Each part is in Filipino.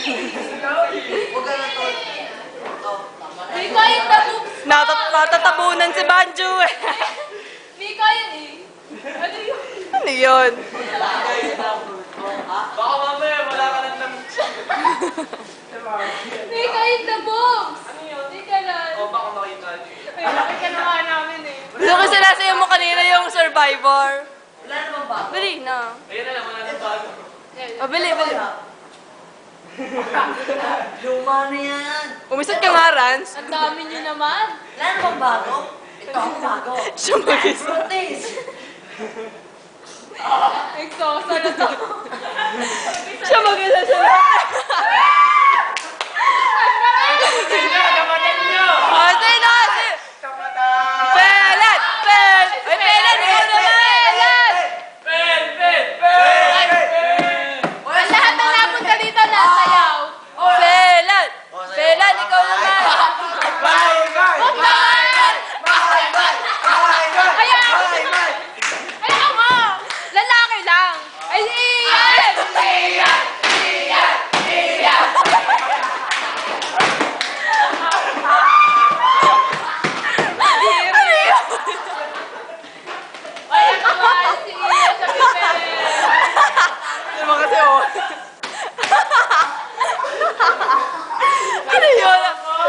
Huwag ka na to. Mika yun na boobs. Natatabunan si Banjo eh. Mika yun eh. Ano yun? Ano yun? Baka mamaya wala ka lang ng... Mika yun na boobs. Ano yun? Mika lang. O, baka makita niyo. Ay, nakita na nga namin eh. Gusto ko sinasayo mo kanina yung Survivor. Wala naman ba? Bili na. Ayun na lang, wala nang bago. O, bili. Luma na yan. Umisot ka nga, Rans. Ang dami nyo naman. Wala namang bago? Ito ako bago. Siya mag-isa. Notice! Exosa na to. Siya mag-isa siya. Kamatan niyo! O, sino? Kamatan! Pelan! Ay, Pelan! Ikaw naman! Pen! Pen! Pen! Ang lahat na napunta dito nasayaw. Pelan! Pelan, ikaw naman! Bye! Bye! Huwag naman! Bye! Bye! Bye! Kaya ako Bye! Bye! Ayaw mo! Lalaki lang! Ay, iyan! Iyan! Iyan! Iyan! Ay, nakawal si Iyan sa bibig! Ano ba kasi, oh? Ano yun?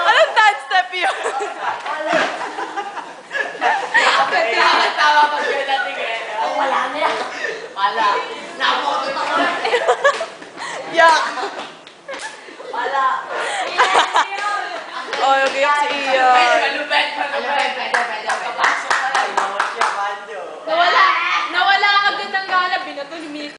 Anong dance step yun? Tawa pag yun natin eh. Wala na yan. Wala. Napotot ako. Yak! Wala. Oh, nag-iyak si Ian. Malupet. Pwede. Papasok ka lang. Nawala agad ng gana. Binato ni Mika.